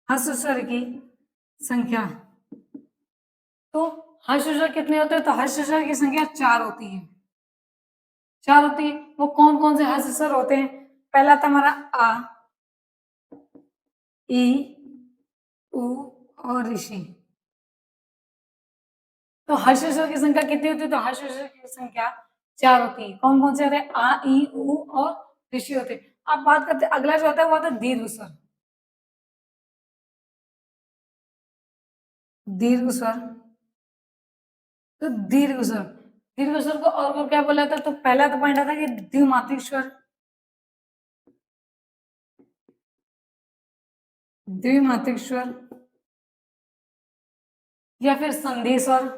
ह्रस्व स्वर की संख्या। तो ह्रस्व स्वर कितने होते हैं? तो ह्रस्व स्वर की संख्या 4 होती है, 4 होती है। वो कौन कौन से ह्रस्व स्वर होते हैं? पहला था हमारा आ, ई, उ और ऋषि। तो ह्रस्व स्वर की संख्या कितनी होती है? तो ह्रस्व स्वर की संख्या 4 होती है। कौन कौन से होते हैं? आ, ई, उ और ऋषि होते हैं। अब बात करते हैं अगला जो होता है वो होता है दीर्घ स्वर, दीर्घ स्वर। तो दीर्घ स्वर, दीर्घ स्वर को और को क्या बोला जाता है? तो पहला तो पॉइंट आता है कि द्विमात्रिक स्वर, द्विमात्रिक स्वर या फिर संधि स्वर,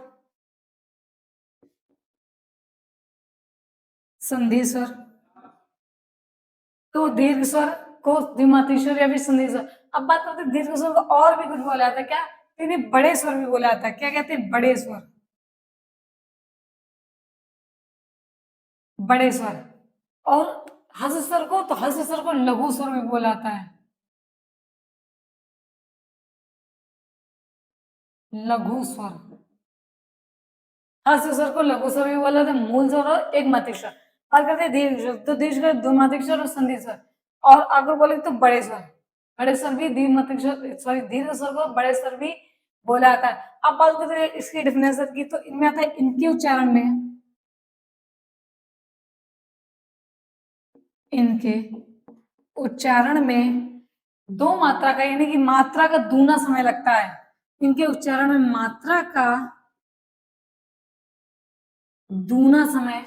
संधि स्वर। तो दीर्घ स्वर को द्विमात्रिक स्वर या फिर संधि स्वर। अब बात करते हैं दीर्घ स्वर को और भी कुछ बोला जाता है क्या? तो इन्हें बड़े स्वर भी बोला जाता है। क्या कहते हैं? बड़े स्वर, बड़े स्वर। और ह्रस्व स्वर को, तो ह्रस्व स्वर को लघु स्वर भी बोला जाता है, लघु स्वर। ह्रस्व स्वर को लघु स्वर भी बोला जाता है, मूल स्वर और एक मात्रिक स्वर। बात करते हैं दीर्घ स्वर, तो दीर्घ स्वर द्विमात्रिक स्वर और संधि स्वर। और अगर बोले तो बड़े स्वर, बड़े स्वर भी द्विमात्रिक स्वर, सॉरी दीर्घ स्वर को बड़े स्वर भी बोला जाता है। अब बात करते हैं इसकी डिफिनेशन की, तो इनमें आता है इनके उच्चारण में, इनके उच्चारण में दो मात्रा का, यानी कि मात्रा का दूना समय लगता है। इनके उच्चारण में मात्रा का दूना समय,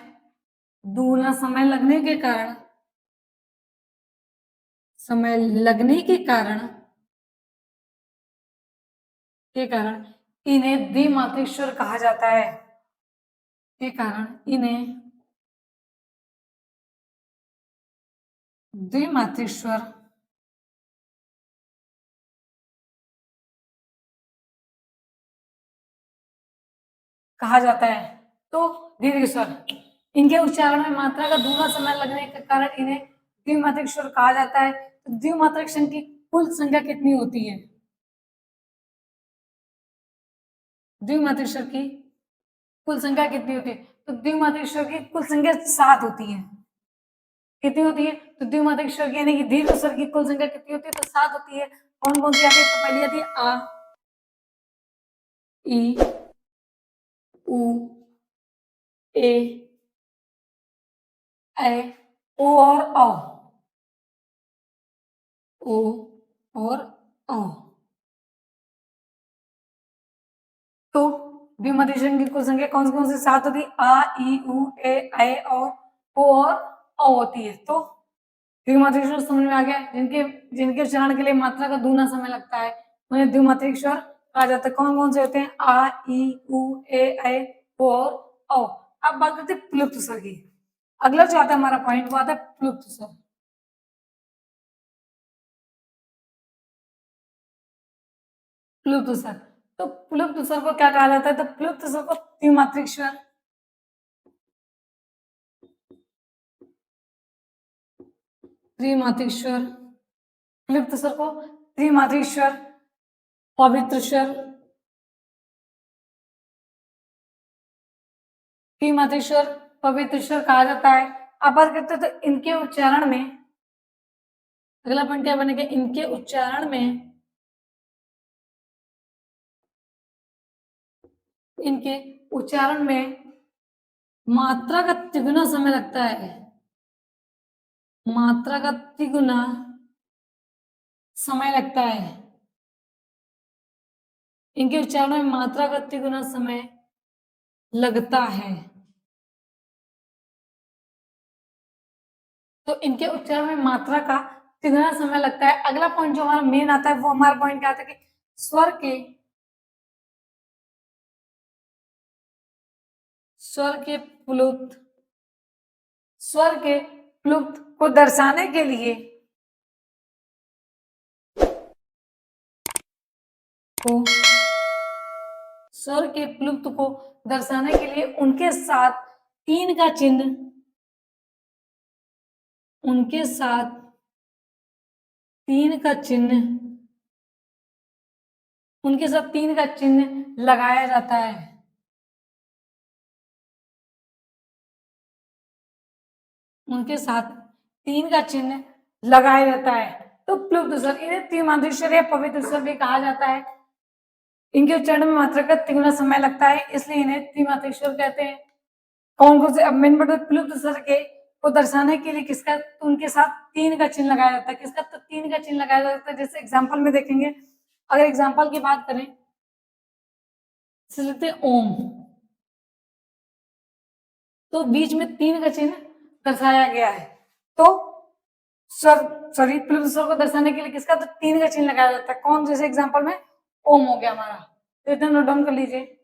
दूना समय लगने के कारण, समय लगने के कारण के कारण इन्हें द्विमात्रिक स्वर कहा जाता है। के कारण इन्हें द्विमात्रिक स्वर कहा जाता है। तो दीर्घ स्वर, इनके उच्चारण में मात्रा का दूना समय लगने के कारण इन्हें द्विमात्रिक स्वर कहा जाता है। तो द्विमात्रिक स्वर की कुल संख्या कितनी होती है? द्विमात्रिक स्वर की कुल संख्या कितनी होती है? तो द्विमात्रिक स्वर की कुल संख्या 7 होती है। कितनी होती है? तो द्विमात्रिक स्वर की यानी कि दीर्घ स्वर की कुल संख्या कितनी होती है? तो 7 होती है। कौन कौन सी आती है? तो पहली आती है आ, ई, उ, ए, ऐ, ओ और औ। ओ और औ। तो द्विमात्रिक स्वर की कुल संख्या कौन सी 7 होती है? आ, ई, उ, ए, ऐ और ओ और औ होती है। तो द्विमात्रिक स्वर समझ में आ गया। जिनके जिनके उच्चारण के लिए मात्रा का दूना समय लगता है उन्हें द्विमात्रिक स्वर कहा जाता है। कौन कौन से होते हैं? आ, ई, उ, ए, ऐ, ओ और औ। अब बात करते हैं प्लुप्त स्वर की। अगला जो आता है हमारा पॉइंट वो आता है प्लुप्त स्वर। प्लुप्त स्वर, तो प्लुप्त स्वर को क्या कहा जाता है? तो प्लुप्त स्वर को त्रिमात्रिक स्वर, त्रिमात्रिक स्वर, प्लुप्त स्वर को त्रिमात्रिक स्वर, पवित्र स्वर, त्रिमात्रिक स्वर, पवित्र स्वर कहा जाता है। अब बात करते हैं तो इनके उच्चारण में, अगला पॉइंट क्या बनेगा? इनके उच्चारण में, इनके उच्चारण में मात्रा का तिगुना समय लगता है। मात्रा का तिगुना समय लगता है। इनके उच्चारण में मात्रा का तिगुना समय लगता है। तो इनके उच्चारण में मात्रा का तिगुना समय लगता है। अगला पॉइंट जो हमारा मेन आता है वो हमारा पॉइंट क्या आता है कि स्वर के प्लुप्त को दर्शाने के लिए को स्वर के प्लुप्त को दर्शाने के लिए उनके साथ तीन का चिन्ह, उनके साथ तीन का चिन्ह, उनके साथ तीन का चिन्ह लगाया जाता है। उनके साथ तीन का चिन्ह लगाया जाता है। तो प्लुप्त स्वर, इन्हें त्रिमात्रिक स्वर या पवित्र स्वर भी कहा जाता है। इनके उच्चारण में मात्रा का तिगुना समय लगता है, इसलिए इन्हें त्रिमात्रिक स्वर कहते हैं। कौन कौन से? अब मेन मतलब प्लुप्त स्वर के को दर्शाने के लिए किसका? तो उनके साथ तीन का चिन्ह लगाया जाता है। किसका? तो तीन का चिन्ह लगाया जाता है। जैसे एग्जाम्पल में देखेंगे, अगर एग्जाम्पल की बात करें, लेते ओम, तो बीच में तीन का चिन्ह दर्शाया गया है। तो स्वर, सॉरी, प्लुप्त स्वर को दर्शाने के लिए किसका? तो तीन का चिन्ह लगाया जाता है। कौन? जैसे एग्जाम्पल में ओम हो गया हमारा, तो इतना नोट डाउन कर लीजिए।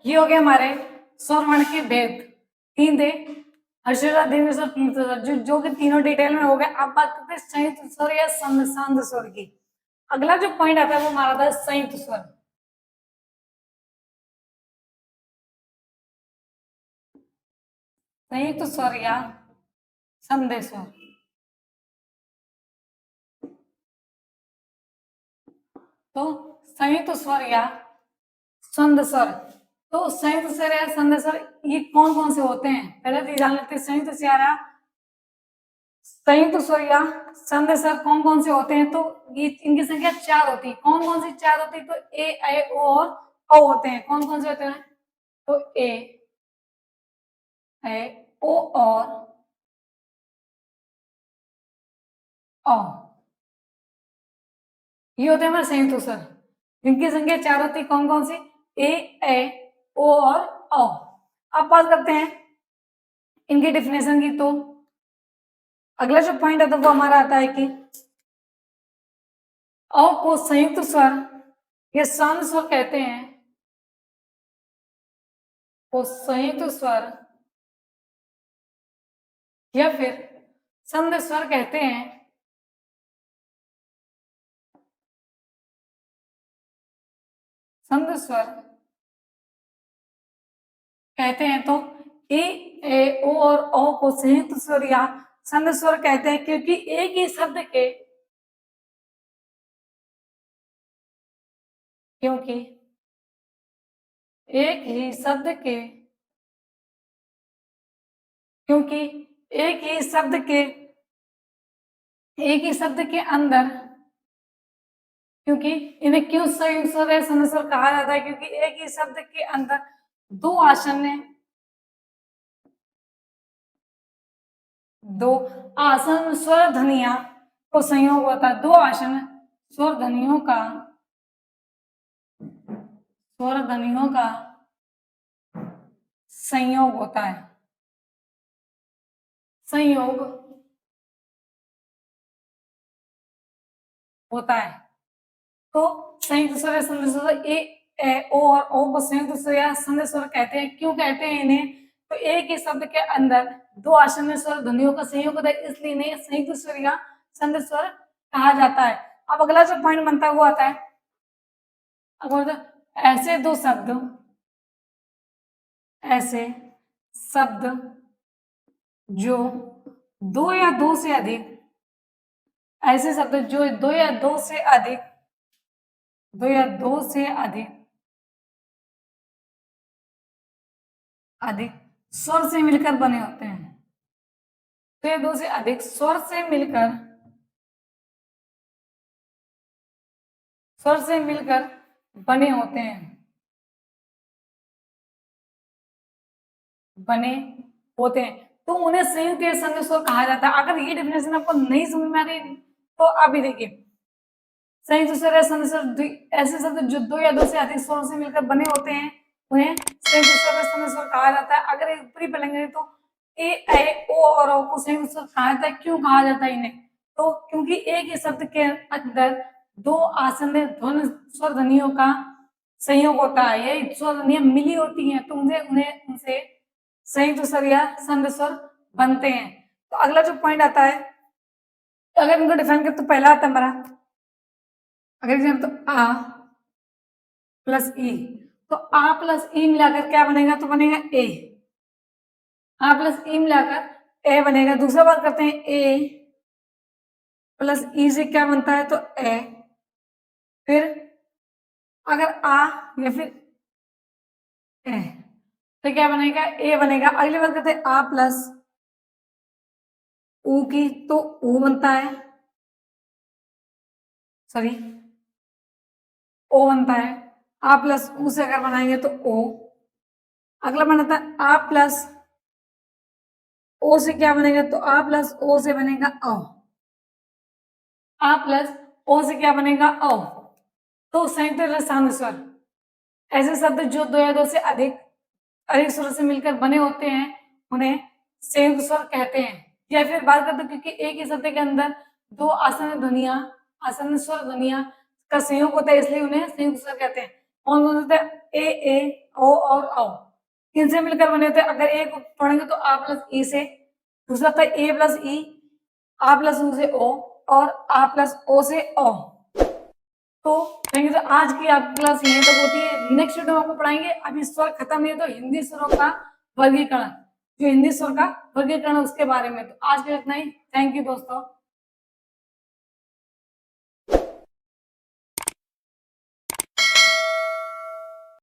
ये हो गए हमारे स्वर वर्ण के भेद, 3 थे, हर्षिता, दीर्घ स्वर, प्लुत स्वर, जो कि तीनों डिटेल में हो गए। अब बात करते हैं संयुक्त स्वर या सांद्र स्वर की। अगला जो पॉइंट आता है वो हमारा था संयुक्त स्वर। संयुक्त स्वर या संधि स्वर। तो संयुक्त स्वर या संध स्वर, तो संयुक्त स्वर या संध स्वर ये कौन कौन से होते हैं, पहले तो जान लेते हैं। संयुक्त स्वर या संयुक्त स्वर या संध स्वर कौन कौन से होते हैं, तो ये इनकी संख्या 4 होती है। कौन कौन सी 4 होती है, तो ए, ऐ, ओ और औ होते हैं। कौन कौन से होते हैं, तो ए, ऐ, ओ और औ, ये होते हैं हमारे संयुक्त स्वर, जिनकी संख्या 4 होती है। कौन कौन सी, ए, ऐ, ओ और औ। अब बात करते हैं इनकी डिफिनेशन की। तो अगला जो पॉइंट आता है वो हमारा आता है कि अ को संयुक्त स्वर या सांद्र स्वर कहते हैं, को संयुक्त स्वर या फिर संध स्वर कहते हैं। संध स्वर कहते हैं, तो ए, ए, ओ और औ को संयुक्त स्वर या संध स्वर कहते हैं, क्योंकि एक ही शब्द के, क्योंकि एक ही शब्द के, क्योंकि एक ही शब्द के, एक ही शब्द के अंदर, क्योंकि इन्हें क्यों संयुक्त स्वर या संध स्वर कहा जाता है, क्योंकि एक ही शब्द के अंदर दो आसन्न, दो आसन्न स्वर ध्वनिया को संयोग होता है। दो आसन्न स्वर ध्वनियों का, स्वर ध्वनियों का संयोग होता है, संयोग होता है। तो संयुक्त स्वर या संध स्वर, ए, ओ और ओ को संयुक्त स्वर या संध स्वर कहते हैं। क्यों कहते हैं इन्हें, तो एक ही शब्द के अंदर दो आसन्न स्वर ध्वनियों का संयोग होता है, इसलिए इन्हें संयुक्त स्वर या संध स्वर कहा जाता है। अब अगला जो पॉइंट बनता है वो आता है, अब ऐसे दो शब्द, ऐसे शब्द जो दो या दो से अधिक, ऐसे शब्द जो दो या दो से अधिक, दो या दो से अधिक अधिक स्वर से मिलकर बने होते हैं। दो या दो से अधिक स्वर से मिलकर, स्वर से मिलकर बने होते हैं, बने होते हैं, तो उन्हें संयुक्त या संध स्वर कहा जाता है। अगर ये डेफिनेशन आपको नहीं समझ में आ रही तो अभी देखिए, संयुक्त स्वर या संध स्वर ऐसे शब्द जो दो या दो से अधिक स्वरों से मिलकर बने होते हैं, उन्हें संयुक्त स्वर या संध स्वर कहा जाता है। अगर एक ऊपरी पढ़ेंगे तो ए, ऐ, ओ और औ को संयुक्त स्वर कहा जाता है। क्यों कहा जाता है इन्हें, तो क्योंकि एक ही शब्द के अंदर दो आसन्न ध्वनि स्वर ध्वनियों का संयोग होता है, यही स्वर ध्वनियां मिली होती हैं, तो उन्हें उन्हें उनसे संयुक्त स्वर या संध स्वर बनते हैं। तो अगला जो पॉइंट आता है, अगर इनको डिफाइन करें तो पहला आता है हमारा, अगर एग्जाम्पल तो आ प्लस ई, तो आ प्लस ई मिलाकर क्या बनेगा, तो बनेगा ए, आ प्लस ई मिलाकर ए बनेगा। दूसरा बात करते हैं, ए प्लस ई से क्या बनता है, तो ए, फिर अगर आ या फिर ए तो क्या बनेगा, ए बनेगा। अगली बात करते हैं आ प्लस ऊ की, तो ऊ बनता है, सॉरी ओ बनता है। आ प्लस ऊ से अगर बनाएंगे तो ओ। अगला बनाता है आ प्लस ओ से क्या बनेगा, तो आ प्लस ओ से बनेगा औ, आ प्लस ओ से क्या बनेगा, औ। तो संयुक्त सांद्र स्वर ऐसे शब्द जो दो या दो से अधिक अधिक स्वर से मिलकर बने होते हैं, उन्हें संयुक्त स्वर कहते हैं। या फिर बात करते हैं क्योंकि एक ही शब्द के अंदर दो आसन्न ध्वनियां, आसन्न स्वर ध्वनियां का संयोग होता है, इसलिए उन्हें संयुक्त स्वर कहते हैं। कौन कौन से होते हैं? ए ओ और औ, इनसे मिलकर बने होते हैं। अगर ए को पढ़ेंगे तो आ प्लस ई से, दूसरा था ए प्लस ई, आ प्लस ऊ से ओ, और आ प्लस ओ से ओ। तो कहेंगे तो आज की आपकी क्लास यहीं तक होती है। नेक्स्ट वीडियो में आपको पढ़ाएंगे, अभी स्वर खत्म नहीं है तो हिंदी स्वरों का वर्गीकरण, जो हिंदी स्वर का वर्गीकरण है उसके बारे में। तो आज के लिए इतना ही। थैंक यू दोस्तों।